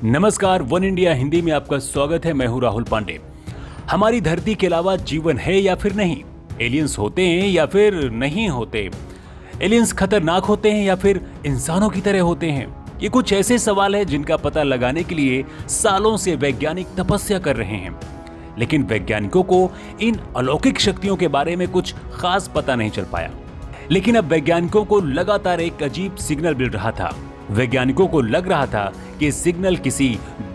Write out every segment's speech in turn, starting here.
नमस्कार, one India Hindi में आपका स्वागत है। मैं हूं राहुल पांडे। हमारी धरती के अलावा जीवन है या फिर नहीं? एलियंस होते हैं या फिर नहीं होते? एलियंस खतरनाक होते हैं या फिर इंसानों की तरह होते हैं? ये कुछ ऐसे सवाल हैं जिनका पता लगाने के लिए सालों से वैज्ञानिक तपस्या कर रहे हैं, लेकिन वैज्ञानिकों को इन अलौकिक शक्तियों के बारे में कुछ खास पता नहीं चल पाया। लेकिन अब वैज्ञानिकों को लगातार एक अजीब सिग्नल मिल रहा था। वैज्ञानिकों को लग रहा था कि सिग्नल किसी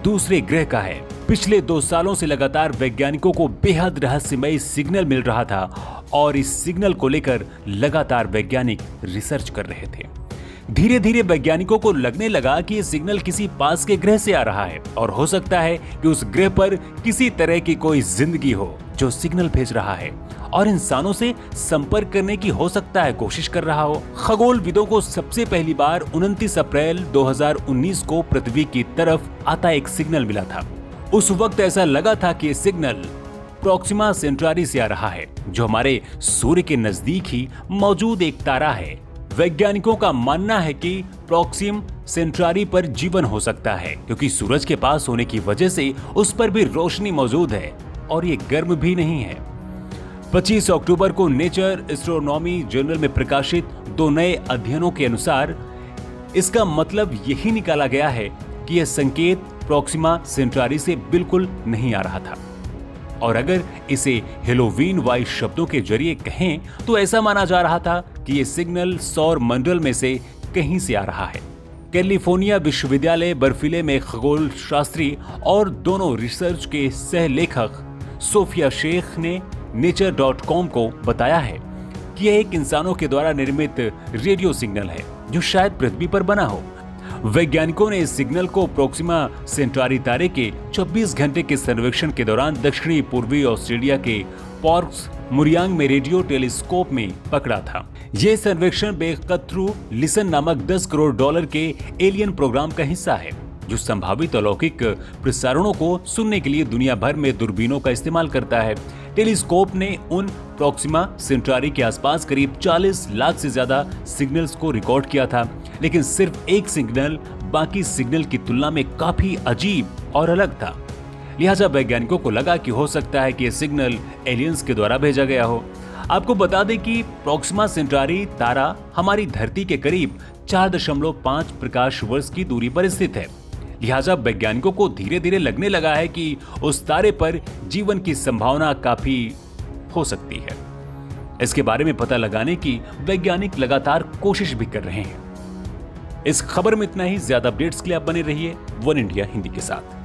दूसरे ग्रह का है। पिछले 2 सालों से लगातार वैज्ञानिकों को बेहद रहस्यमय सिग्नल मिल रहा था और इस सिग्नल को लेकर लगातार वैज्ञानिक रिसर्च कर रहे थे। धीरे धीरे वैज्ञानिकों को लगने लगा कि ये सिग्नल किसी पास के ग्रह से आ रहा है और हो सकता है कि उस ग्रह पर किसी तरह की कोई जिंदगी हो जो सिग्नल भेज रहा है और इंसानों से संपर्क करने की हो सकता है कोशिश कर रहा हो। खगोलविदों को सबसे पहली बार 29 अप्रैल 2019 को पृथ्वी की तरफ आता एक सिग्नल मिला था। उस वक्त ऐसा लगा था कि ये सिग्नल प्रोक्सिमा सेंटारी से आ रहा है, जो हमारे सूर्य के नजदीक ही मौजूद एक तारा है। वैज्ञानिकों का मानना है कि प्रोक्सिम सेंटारी पर जीवन हो सकता है, क्योंकि सूरज के पास होने की वजह से उस पर भी रोशनी मौजूद है और ये गर्म भी नहीं है। 25 अक्टूबर को नेचर एस्ट्रोनॉमी जर्नल में प्रकाशित 2 नए अध्ययनों के अनुसार इसका मतलब यही निकाला गया है कि यह संकेत प्रोक्सिमा सेंटारी से बिल्कुल नहीं आ रहा था। और अगर इसे हेलोवीन वाई शब्दों के जरिए कहें तो ऐसा माना जा रहा था कि यह सिग्नल सौर मंडल में से कहीं से आ रहा है। कैलिफोर्निया विश्वविद्यालय बर्फीले में खगोल शास्त्री और दोनों रिसर्च के सह लेखक सोफिया शेख ने nature.com को बताया है कि यह एक इंसानों के द्वारा निर्मित रेडियो सिग्नल है जो शायद पृथ्वी पर बना हो। वैज्ञानिकों ने इस सिग्नल को प्रोक्सिमा सेंटारी तारे के 24 घंटे के सर्वेक्षण के दौरान दक्षिणी पूर्वी ऑस्ट्रेलिया के पॉर्क्स मुरियांग में रेडियो टेलीस्कोप में पकड़ा था। यह सर्वेक्षण बेखतरू लिसन नामक $10 करोड़ के एलियन प्रोग्राम का हिस्सा है, जो संभावित अलौकिक प्रसारणों को सुनने के लिए दुनिया भर में दूरबीनों का इस्तेमाल करता है। टेलीस्कोप ने उन प्रोक्सिमा सेंटारी के आसपास करीब 40 लाख से ज्यादा सिग्नल्स को रिकॉर्ड किया था, लेकिन सिर्फ एक सिग्नल बाकी सिग्नल की तुलना में काफी अजीब और अलग था। लिहाजा वैज्ञानिकों को लगा कि हो सकता है कि यह सिग्नल एलियंस के द्वारा भेजा गया हो। आपको बता दें कि प्रोक्सिमा सेंटारी तारा हमारी धरती के करीब 4.5 प्रकाश वर्ष की दूरी पर स्थित है। लिहाजा वैज्ञानिकों को धीरे धीरे लगने लगा है कि उस तारे पर जीवन की संभावना काफी हो सकती है। इसके बारे में पता लगाने की वैज्ञानिक लगातार कोशिश भी कर रहे हैं। इस खबर में इतना ही। ज्यादा अपडेट्स के लिए आप बने रहिए वन इंडिया हिंदी के साथ।